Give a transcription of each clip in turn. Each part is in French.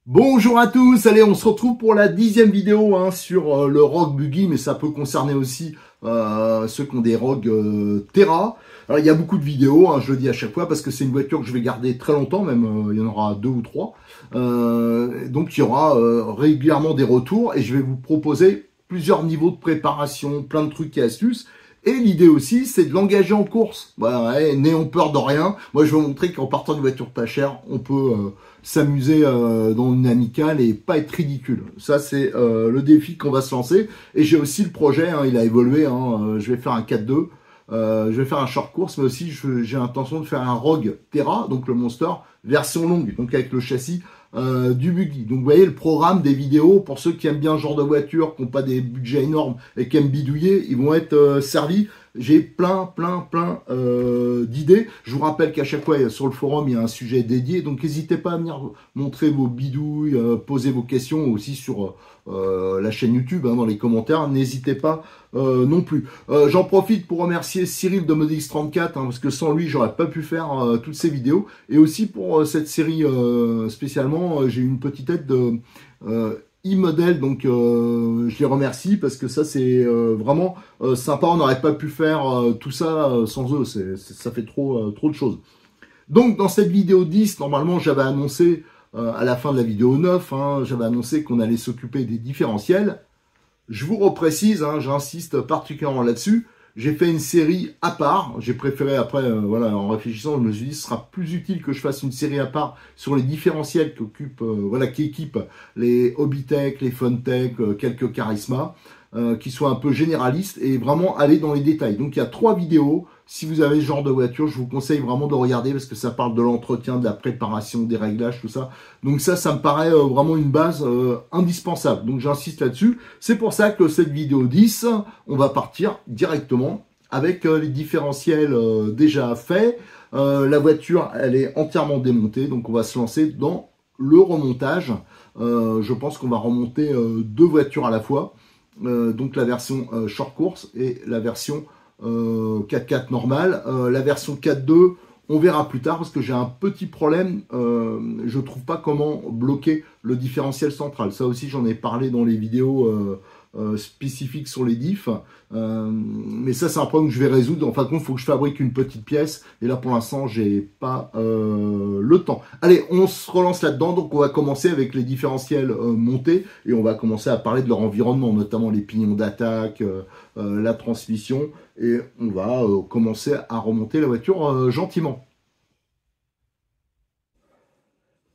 Bonjour à tous, allez on se retrouve pour la 10e vidéo sur le Rogue Buggy, mais ça peut concerner aussi ceux qui ont des Rogue Terra. Alors il y a beaucoup de vidéos, je le dis à chaque fois, parce que c'est une voiture que je vais garder très longtemps, même il y en aura 2 ou 3. Donc il y aura régulièrement des retours et je vais vous proposer plusieurs niveaux de préparation, plein de trucs et astuces. Et l'idée aussi, c'est de l'engager en course. Voilà, ouais, n'ayons peur de rien. Moi, je vais vous montrer qu'en partant d'une voiture pas chère, on peut s'amuser dans une amicale et pas être ridicule. Ça, c'est le défi qu'on va se lancer. Et j'ai aussi le projet, il a évolué. Je vais faire un 4-2. Je vais faire un short course, mais aussi j'ai l'intention de faire un Rogue Terra, donc le Monster, version longue, donc avec le châssis du buggy. Donc vous voyez le programme des vidéos, pour ceux qui aiment bien ce genre de voiture, qui n'ont pas des budgets énormes et qui aiment bidouiller, ils vont être servis. J'ai plein d'idées. Je vous rappelle qu'à chaque fois sur le forum il y a un sujet dédié, donc n'hésitez pas à venir montrer vos bidouilles, poser vos questions aussi sur la chaîne YouTube, dans les commentaires. N'hésitez pas non plus. J'en profite pour remercier Cyril de ModX34, parce que sans lui j'aurais pas pu faire toutes ces vidéos, et aussi pour cette série spécialement j'ai eu une petite aide de e-model, donc je les remercie parce que ça c'est vraiment sympa. On n'aurait pas pu faire tout ça sans eux, ça fait trop de choses. Donc dans cette vidéo 10, normalement j'avais annoncé à la fin de la vidéo 9, j'avais annoncé qu'on allait s'occuper des différentiels. Je vous reprécise, j'insiste particulièrement là-dessus, j'ai fait une série à part. J'ai préféré après, voilà, en réfléchissant, je me suis dit ce sera plus utile que je fasse une série à part sur les différentiels qui équipent les Hobbytech, les Funtech, quelques Charisma, qui soient un peu généralistes et vraiment aller dans les détails. Donc il y a 3 vidéos. Si vous avez ce genre de voiture, je vous conseille vraiment de regarder parce que ça parle de l'entretien, de la préparation, des réglages, tout ça. Donc ça me paraît vraiment une base indispensable. Donc j'insiste là-dessus. C'est pour ça que cette vidéo 10, on va partir directement avec les différentiels déjà faits. La voiture, elle est entièrement démontée. Donc on va se lancer dans le remontage. Je pense qu'on va remonter 2 voitures à la fois. Donc la version short course et la version 4x4 normale. La version 4.2, on verra plus tard parce que j'ai un petit problème. Je trouve pas comment bloquer le différentiel central. Ça aussi, j'en ai parlé dans les vidéos spécifiques sur les diffs. Mais ça, c'est un problème que je vais résoudre. En fin de compte, il faut que je fabrique une petite pièce. Et là, pour l'instant, j'ai pas le temps. Allez, on se relance là-dedans. Donc, on va commencer avec les différentiels montés. Et on va commencer à parler de leur environnement, notamment les pignons d'attaque, la transmission. Et on va commencer à remonter la voiture gentiment.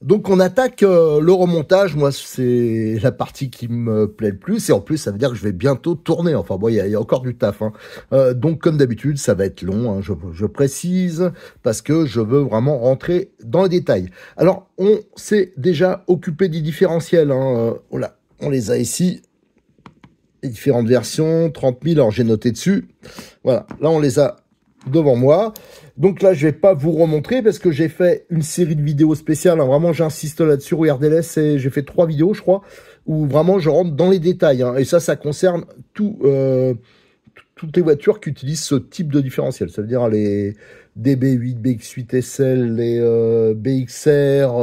Donc on attaque le remontage. Moi c'est la partie qui me plaît le plus, et en plus ça veut dire que je vais bientôt tourner. Enfin bon, il y a encore du taf. Donc comme d'habitude ça va être long, je précise, parce que je veux vraiment rentrer dans les détails. Alors on s'est déjà occupé des différentiels. Voilà, on les a ici, les différentes versions, 30 000, alors j'ai noté dessus. Voilà, là on les a devant moi. Donc là, je vais pas vous remontrer parce que j'ai fait une série de vidéos spéciales. Vraiment, j'insiste là-dessus. Regardez-les, j'ai fait 3 vidéos, je crois, où vraiment je rentre dans les détails. Et ça concerne toutes les voitures qui utilisent ce type de différentiel. Ça veut dire les DB8, BX8 SL, les BXR,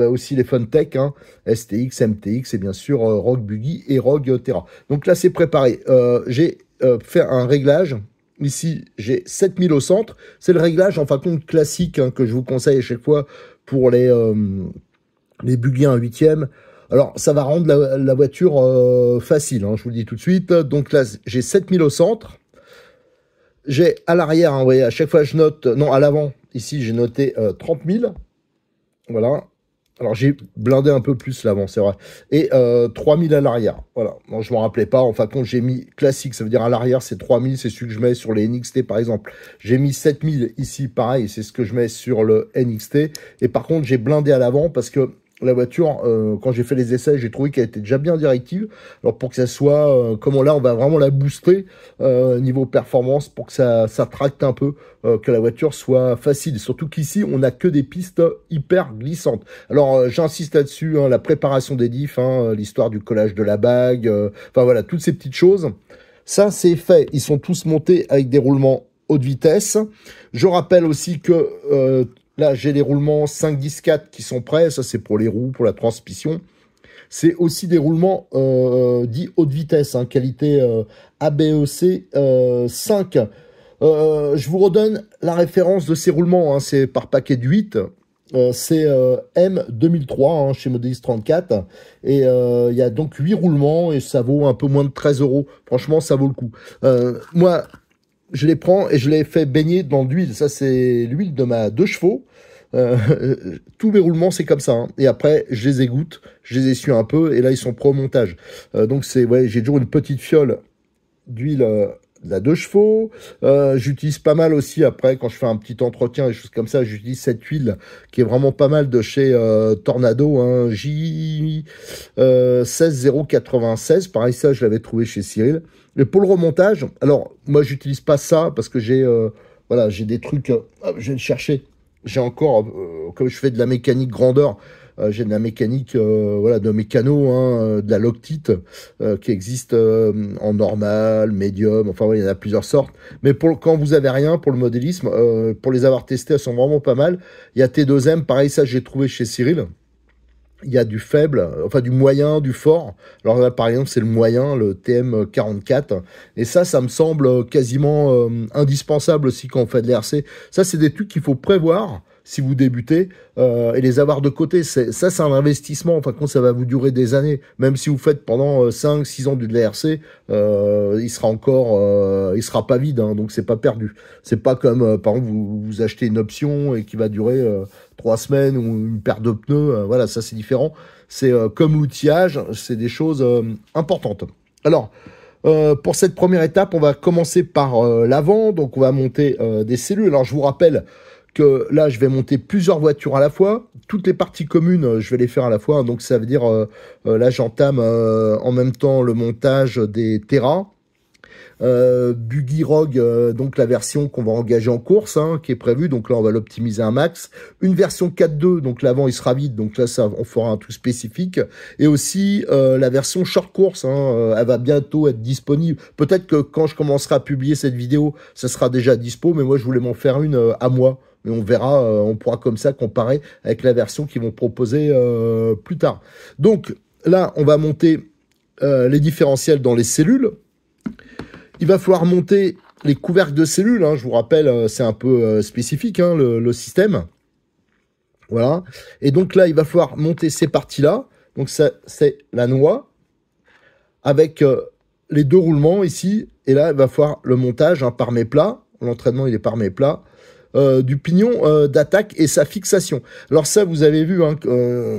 aussi les Funtech, STX, MTX et bien sûr Rogue Buggy et Rogue Terra. Donc là, c'est préparé. J'ai fait un réglage. Ici, j'ai 7000 au centre. C'est le réglage, en fin de compte, classique que je vous conseille à chaque fois pour les buggy 1/8e. Alors, ça va rendre la voiture facile, je vous le dis tout de suite. Donc là, j'ai 7000 au centre. J'ai à l'arrière, vous voyez, à chaque fois je note... Non, à l'avant, ici, j'ai noté 30 000. Voilà. Alors, j'ai blindé un peu plus l'avant, c'est vrai. Et 3000 à l'arrière. Voilà. Bon, je ne m'en rappelais pas. En fin de compte, j'ai mis classique. Ça veut dire à l'arrière, c'est 3000. C'est celui que je mets sur les NXT, par exemple. J'ai mis 7000 ici, pareil. C'est ce que je mets sur le NXT. Et par contre, j'ai blindé à l'avant parce que la voiture, quand j'ai fait les essais, j'ai trouvé qu'elle était déjà bien directive. Alors pour que ça soit, comme là, on va vraiment la booster niveau performance pour que ça tracte un peu, que la voiture soit facile. Surtout qu'ici, on n'a que des pistes hyper glissantes. Alors j'insiste là-dessus, la préparation des diffs, l'histoire du collage de la bague, enfin voilà, toutes ces petites choses. Ça, c'est fait. Ils sont tous montés avec des roulements haute vitesse. Je rappelle aussi que là, j'ai les roulements 5-10-4 qui sont prêts. Ça, c'est pour les roues, pour la transmission. C'est aussi des roulements dits haute vitesse, hein, qualité ABEC 5. Je vous redonne la référence de ces roulements. Hein, c'est par paquet de 8. C'est M2003 hein, chez Modélis 34 et il y a donc 8 roulements et ça vaut un peu moins de 13 €. Franchement, ça vaut le coup. Moi, je les prends et je les fais baigner dans l'huile. Ça, c'est l'huile de ma 2 chevaux. Tous mes roulements, c'est comme ça. Hein. Et après, je les égoutte, je les essuie un peu et là, ils sont prêts au montage. Donc, c'est ouais, j'ai toujours une petite fiole d'huile de la 2 chevaux. J'utilise pas mal aussi après quand je fais un petit entretien et choses comme ça. J'utilise cette huile qui est vraiment pas mal de chez Tornado, hein, J16096. Pareil, ça je l'avais trouvé chez Cyril. Et pour le remontage, alors moi j'utilise pas ça parce que j'ai voilà, j'ai des trucs. Je vais le chercher. J'ai encore, comme je fais de la mécanique grandeur. J'ai de la mécanique, voilà, de mécano, hein, de la Loctite qui existe en normal, médium, enfin ouais, il y en a plusieurs sortes. Mais pour quand vous avez rien, pour le modélisme, pour les avoir testés, elles sont vraiment pas mal. Il y a T2M, pareil, ça j'ai trouvé chez Cyril. Il y a du faible, enfin du moyen, du fort. Alors là, par exemple, c'est le moyen, le TM44. Et ça me semble quasiment indispensable aussi quand on fait de l'RC. Ça, c'est des trucs qu'il faut prévoir si vous débutez et les avoir de côté. Ça, c'est un investissement. Enfin, quand ça va vous durer des années. Même si vous faites pendant 5-6 ans de l'RC, il sera encore, il sera pas vide. Hein, donc, c'est pas perdu. C'est pas comme, par exemple, vous achetez une option et qui va durer 3 semaines ou une paire de pneus. Voilà, ça, c'est différent. C'est comme l'outillage, c'est des choses importantes. Alors, pour cette première étape, on va commencer par l'avant. Donc, on va monter des cellules. Alors, je vous rappelle que là, je vais monter plusieurs voitures à la fois. Toutes les parties communes, je vais les faire à la fois. Hein, donc, ça veut dire, là, j'entame en même temps le montage des Terra. Buggy Rogue, donc la version qu'on va engager en course, hein, qui est prévue. Donc là, on va l'optimiser un max. Une version 4.2, donc l'avant, il sera vide. Donc là, ça, on fera un tout spécifique. Et aussi la version short course, hein, elle va bientôt être disponible. Peut-être que quand je commencerai à publier cette vidéo, ça sera déjà dispo. Mais moi, je voulais m'en faire une à moi. Et on verra, on pourra comme ça comparer avec la version qu'ils vont proposer plus tard. Donc là, on va monter les différentiels dans les cellules. Il va falloir monter les couvercles de cellules. Hein, je vous rappelle, c'est un peu spécifique, hein, le système. Voilà. Et donc là, il va falloir monter ces parties-là. Donc ça, c'est la noix avec les 2 roulements ici. Et là, il va falloir le montage hein, par mes plats. L'entraînement, il est par mes plats. Du pignon d'attaque et sa fixation. Alors ça, vous avez vu, hein,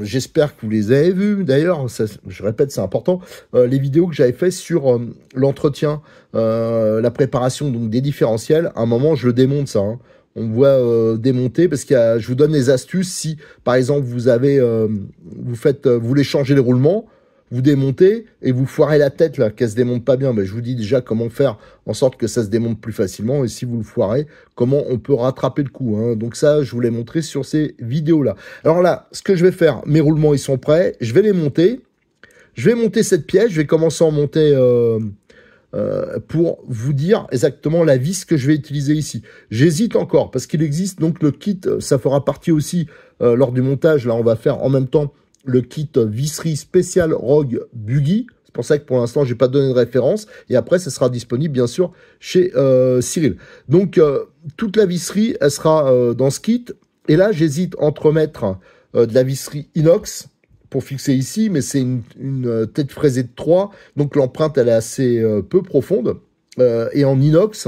j'espère que vous les avez vus. D'ailleurs, je répète, c'est important. Les vidéos que j'avais fait sur l'entretien, la préparation donc des différentiels. À un moment, je le démonte ça. Hein. On me voit démonter parce qu'il y a, je vous donne les astuces. Si, par exemple, vous avez, vous voulez changer les roulements. Vous démontez et vous foirez la tête là, qu'elle se démonte pas bien. Mais je vous dis déjà comment faire en sorte que ça se démonte plus facilement. Et si vous le foirez, comment on peut rattraper le coup. Hein. Donc ça, je vous l'ai montré sur ces vidéos-là. Alors là, ce que je vais faire, mes roulements, ils sont prêts. Je vais les monter. Je vais monter cette pièce. Je vais commencer à en monter pour vous dire exactement la vis que je vais utiliser ici. J'hésite encore parce qu'il existe donc le kit. Ça fera partie aussi lors du montage. Là, on va faire en même temps le kit visserie spécial Rogue Buggy. C'est pour ça que pour l'instant, j'ai pas donné de référence. Et après, ça sera disponible, bien sûr, chez Cyril. Donc, toute la visserie, elle sera dans ce kit. Et là, j'hésite entre mettre de la visserie inox pour fixer ici, mais c'est une tête fraisée de 3. Donc, l'empreinte, elle est assez peu profonde. Et en inox,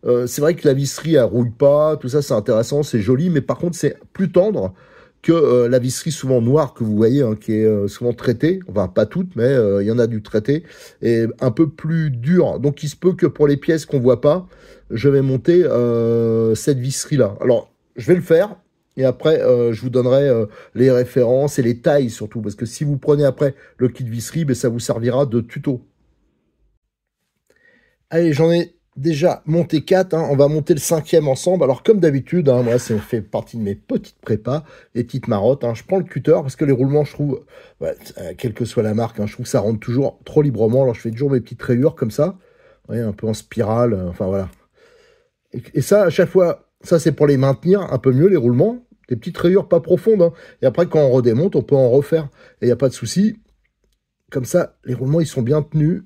c'est vrai que la visserie, elle rouille pas. Tout ça, c'est intéressant, c'est joli. Mais par contre, c'est plus tendre que la visserie souvent noire que vous voyez, hein, qui est souvent traitée, enfin pas toutes, mais il y en a du traité, et un peu plus dur. Donc il se peut que pour les pièces qu'on voit pas, je vais monter cette visserie-là. Alors, je vais le faire, et après, je vous donnerai les références et les tailles surtout, parce que si vous prenez après le kit visserie, ben, ça vous servira de tuto. Allez, j'en ai déjà monté 4, hein, on va monter le 5e ensemble. Alors comme d'habitude, hein, moi ça fait partie de mes petites prépas, les petites marottes. Hein. Je prends le cutter parce que les roulements, je trouve, ouais, quelle que soit la marque, hein, je trouve que ça rentre toujours trop librement. Alors je fais toujours mes petites rayures comme ça, ouais, un peu en spirale, enfin voilà. Et ça, à chaque fois, ça c'est pour les maintenir un peu mieux les roulements. Des petites rayures pas profondes, hein. Et après, quand on redémonte, on peut en refaire. Et il n'y a pas de souci. Comme ça, les roulements, ils sont bien tenus.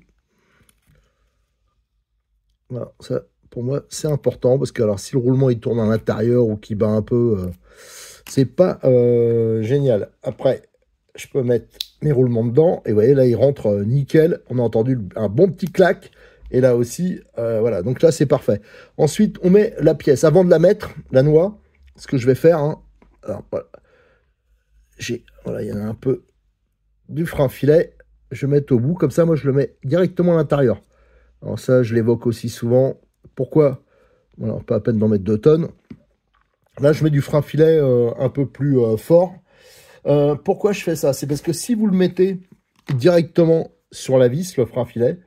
Voilà, ça, pour moi, c'est important. Parce que alors, si le roulement, il tourne à l'intérieur ou qu'il bat un peu, c'est pas génial. Après, je peux mettre mes roulements dedans. Et vous voyez, là, il rentre nickel. On a entendu un bon petit clac. Et là aussi, voilà. Donc là, c'est parfait. Ensuite, on met la pièce. Avant de la mettre, la noix, ce que je vais faire, hein, alors, voilà. Voilà, il y en a un peu du frein filet. Je vais mettre au bout. Comme ça, moi, je le mets directement à l'intérieur. Alors ça, je l'évoque aussi souvent. Pourquoi? Voilà, pas à peine d'en mettre 2 tonnes. Là, je mets du frein filet un peu plus fort. Pourquoi je fais ça? C'est parce que si vous le mettez directement sur la vis, le frein filet,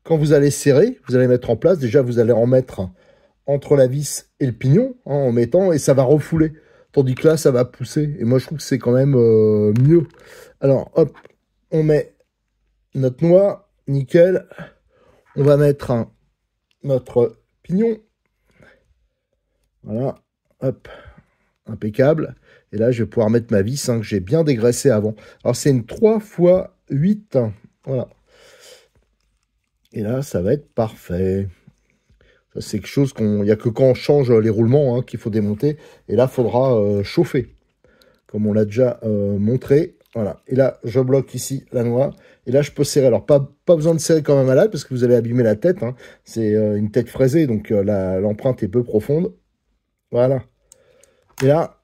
quand vous allez serrer, vous allez mettre en place, déjà vous allez en mettre entre la vis et le pignon, hein, en mettant, et ça va refouler. Tandis que là, ça va pousser. Et moi, je trouve que c'est quand même mieux. Alors, hop, on met notre noix, nickel. On va mettre notre pignon. Voilà, hop, impeccable. Et là, je vais pouvoir mettre ma vis, hein, que j'ai bien dégraissée avant. Alors, c'est une 3x8. Voilà. Et là, ça va être parfait. Ça, c'est quelque chose il n'y a que quand on change les roulements, hein, qu'il faut démonter. Et là, il faudra chauffer. Comme on l'a déjà montré. Voilà. Et là, je bloque ici la noix. Et là, je peux serrer. Alors, pas besoin de serrer quand même à parce que vous allez abîmer la tête. Hein. C'est une tête fraisée, donc l'empreinte est peu profonde. Voilà. Et là,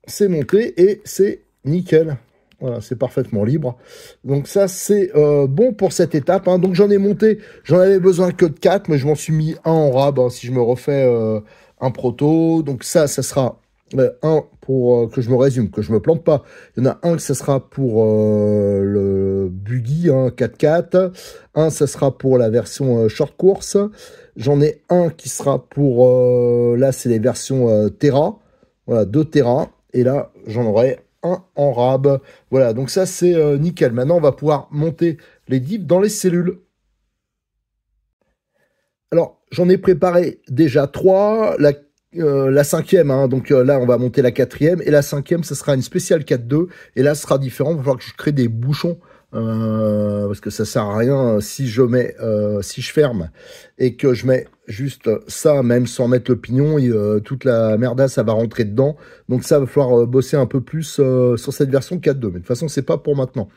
c'est monté et c'est nickel. Voilà, c'est parfaitement libre. Donc ça, c'est bon pour cette étape. Hein. Donc j'en ai monté, j'en avais besoin que de 4, mais je m'en suis mis un en rab, hein, si je me refais un proto. Donc ça sera un pour que je me résume, que je me plante pas. Il y en a un que ça sera pour le buggy, hein, 4x4. Un, ça sera pour la version short course. J'en ai un qui sera pour, là, c'est les versions Terra. Voilà, 2 Terra. Et là, j'en aurai un en rab. Voilà, donc ça, c'est nickel. Maintenant, on va pouvoir monter les dips dans les cellules. Alors, j'en ai préparé déjà 3. La 5e, hein, donc là, on va monter la 4e. Et la 5e, ce sera une spéciale 4.2. Et là, ce sera différent. Il va falloir que je crée des bouchons. Parce que ça sert à rien si je ferme et que je mets juste ça, même sans mettre le pignon, toute la merdasse, ça va rentrer dedans. Donc ça va falloir bosser un peu plus sur cette version 4.2. Mais de toute façon, c'est pas pour maintenant.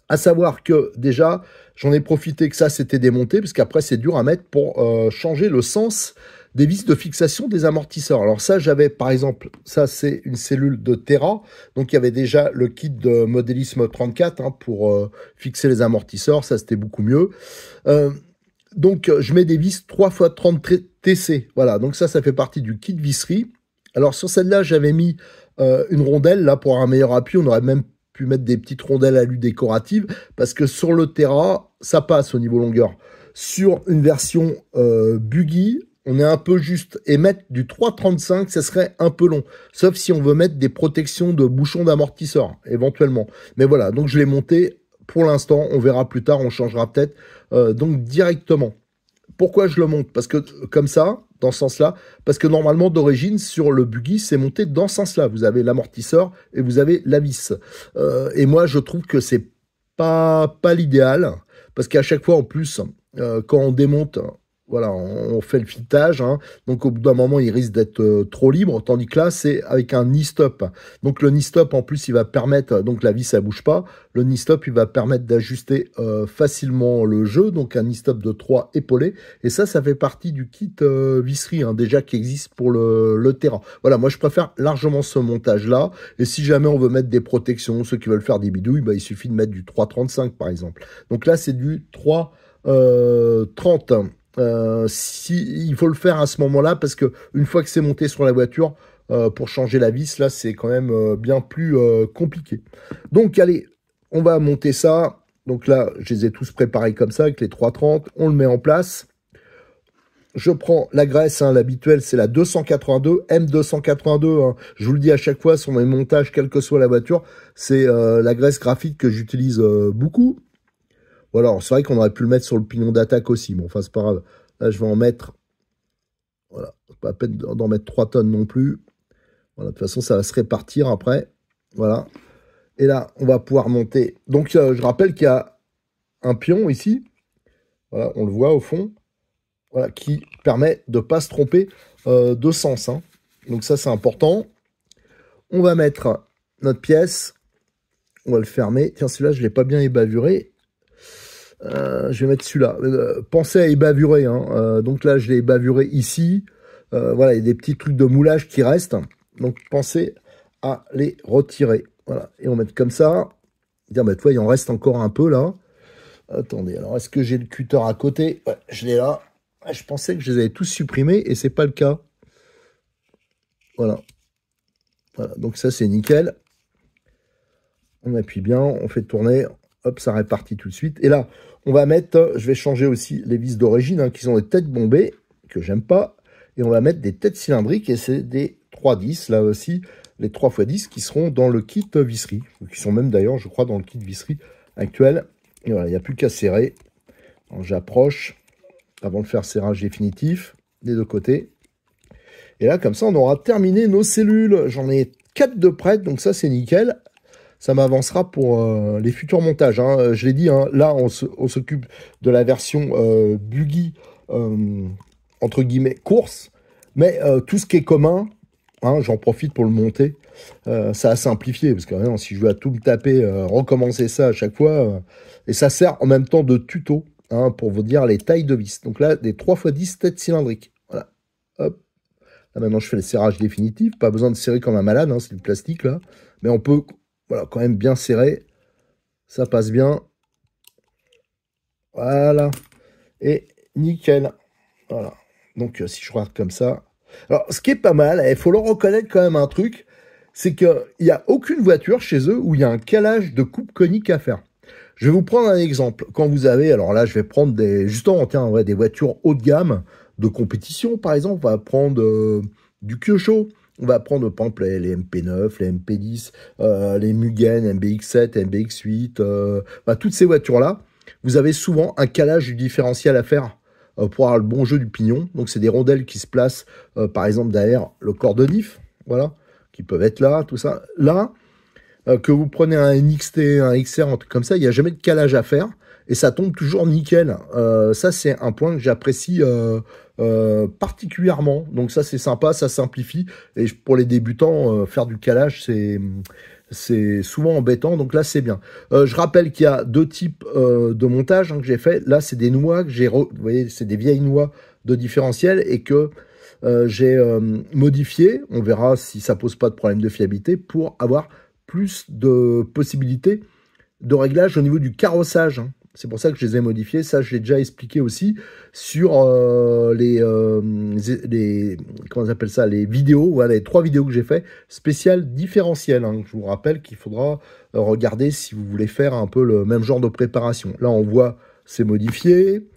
À savoir que déjà, j'en ai profité que ça c'était démonté, parce qu'après c'est dur à mettre pour changer le sens des vis de fixation des amortisseurs. Alors ça, j'avais par exemple, ça c'est une cellule de Terra, donc il y avait déjà le kit de modélisme 34 hein, pour fixer les amortisseurs, ça c'était beaucoup mieux. Donc je mets des vis 3x30 TC, voilà, donc ça fait partie du kit visserie. Alors sur celle-là, j'avais mis une rondelle, là pour un meilleur appui, on aurait même pu mettre des petites rondelles alu décoratives, parce que sur le Terra, ça passe au niveau longueur. Sur une version buggy, on est un peu juste, et mettre du 3,35, ça serait un peu long, sauf si on veut mettre des protections de bouchons d'amortisseur, éventuellement. Mais voilà, donc je l'ai monté, pour l'instant, on verra plus tard, on changera peut-être, donc directement. Pourquoi je le monte? Parce que comme ça, dans ce sens-là, parce que normalement d'origine sur le buggy c'est monté dans ce sens-là. Vous avez l'amortisseur et vous avez la vis. Et moi je trouve que c'est pas l'idéal, parce qu'à chaque fois en plus quand on démonte, voilà, on fait le filetage, hein, donc au bout d'un moment il risque d'être trop libre, tandis que là c'est avec un knee stop. Donc le knee stop en plus il va permettre, donc la vis ça bouge pas, le knee stop il va permettre d'ajuster facilement le jeu, donc un knee stop de 3 épaulés, et ça fait partie du kit visserie hein, déjà qui existe pour le Terra. Voilà, moi je préfère largement ce montage là, et si jamais on veut mettre des protections, ceux qui veulent faire des bidouilles, bah, il suffit de mettre du 3,35 par exemple. Donc là c'est du 3,30. Il faut le faire à ce moment-là, parce que une fois que c'est monté sur la voiture, pour changer la vis, là, c'est quand même bien plus compliqué. Donc, allez, on va monter ça. Donc là, je les ai tous préparés comme ça, avec les 330. On le met en place. Je prends la graisse, hein, l'habituelle, c'est la 282, M282. Hein. Je vous le dis à chaque fois, sur mes montages, quelle que soit la voiture, c'est la graisse graphique que j'utilise beaucoup. Voilà, c'est vrai qu'on aurait pu le mettre sur le pignon d'attaque aussi. Bon, enfin, c'est pas grave. Là, je vais en mettre... Voilà, pas à peine d'en mettre 3 tonnes non plus. Voilà, de toute façon, ça va se répartir après. Voilà. Et là, on va pouvoir monter. Donc, je rappelle qu'il y a un pion ici. Voilà, on le voit au fond. Voilà, qui permet de ne pas se tromper de sens. Hein. Donc ça, c'est important. On va mettre notre pièce. On va le fermer. Tiens, celui-là, je ne l'ai pas bien ébavuré. Je vais mettre celui-là. Pensez à ébavurer. Hein. Donc là, je l'ai ébavuré ici. Voilà, il y a des petits trucs de moulage qui restent. Donc, pensez à les retirer. Voilà, et on met comme ça. Tiens, bah, tu vois, il en reste encore un peu là. Attendez, alors est-ce que j'ai le cutter à côté? Ouais, je l'ai là. Je pensais que je les avais tous supprimés et c'est pas le cas. Voilà. Voilà, donc ça c'est nickel. On appuie bien, on fait tourner. Hop, ça répartit tout de suite. Et là, on va mettre, je vais changer aussi les vis d'origine, hein, qui sont des têtes bombées, que j'aime pas. Et on va mettre des têtes cylindriques, et c'est des 3-10, là aussi, les 3x10 qui seront dans le kit visserie. Qui sont même d'ailleurs, je crois, dans le kit visserie actuel. Et voilà, il n'y a plus qu'à serrer. J'approche, avant de faire serrage définitif, des deux côtés. Et là, comme ça, on aura terminé nos cellules. J'en ai 4 de prêtes, donc ça, c'est nickel. Ça m'avancera pour les futurs montages. Hein. Je l'ai dit, hein, là, on s'occupe de la version buggy, entre guillemets, course. Mais tout ce qui est commun, hein, j'en profite pour le monter. Ça a simplifié, parce que hein, si je veux à tout me taper, recommencer ça à chaque fois, et ça sert en même temps de tuto, hein, pour vous dire les tailles de vis. Donc là, des 3x10 têtes cylindriques. Voilà. Hop. Là, maintenant, je fais le serrage définitif. Pas besoin de serrer comme un malade, hein, c'est du plastique, là. Mais on peut, voilà, quand même bien serrer. Ça passe bien. Voilà. Et nickel. Voilà. Donc, si je regarde comme ça. Alors, ce qui est pas mal, il faut leur reconnaître quand même un truc, c'est qu'il n'y a aucune voiture chez eux où il y a un calage de coupe conique à faire. Je vais vous prendre un exemple. Quand vous avez, alors là, je vais prendre justement, tiens, ouais, des voitures haut de gamme de compétition, par exemple. On va prendre du Kyosho. On va prendre, par exemple, les MP9, les MP10, les Mugen, MBX7, MBX8, toutes ces voitures-là. Vous avez souvent un calage du différentiel à faire pour avoir le bon jeu du pignon. Donc, c'est des rondelles qui se placent, par exemple, derrière le corps de diff, voilà, qui peuvent être là, tout ça. Là, que vous prenez un NXT, un XR, un truc comme ça, il n'y a jamais de calage à faire. Et ça tombe toujours nickel. Ça, c'est un point que j'apprécie particulièrement. Donc ça, c'est sympa, ça simplifie. Et pour les débutants, faire du calage, c'est souvent embêtant. Donc là, c'est bien. Je rappelle qu'il y a 2 types de montage, hein, que j'ai fait. Là, c'est des noix que j'ai... Vous voyez, c'est des vieilles noix de différentiel et que j'ai modifié. On verra si ça pose pas de problème de fiabilité pour avoir plus de possibilités de réglage au niveau du carrossage. Hein. C'est pour ça que je les ai modifiés. Ça, je l'ai déjà expliqué aussi sur les comment on appelle ça, les vidéos. Voilà, les 3 vidéos que j'ai fait spéciales différentielles. Hein. Je vous rappelle qu'il faudra regarder si vous voulez faire un peu le même genre de préparation. Là, on voit, c'est modifié.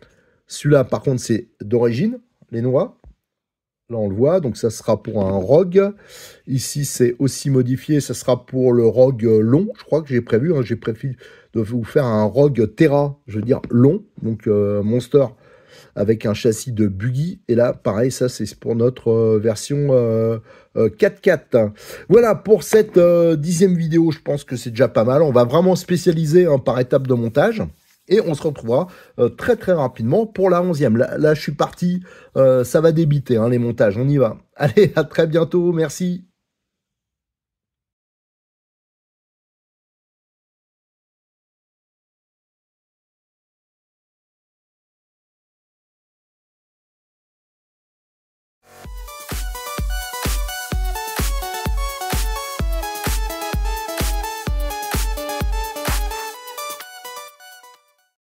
Celui-là, par contre, c'est d'origine, les noix. Là, on le voit, donc ça sera pour un ROG. Ici, c'est aussi modifié, ça sera pour le ROG long. Je crois que j'ai prévu, hein, j'ai prévu de vous faire un ROG Terra, je veux dire long, donc Monster, avec un châssis de buggy. Et là, pareil, ça, c'est pour notre version 4x4. Voilà, pour cette 10e vidéo, je pense que c'est déjà pas mal. On va vraiment spécialiser par étape de montage. Et on se retrouvera très très rapidement pour la 11e. Là je suis parti, ça va débiter, hein, les montages, on y va. Allez, à très bientôt, merci.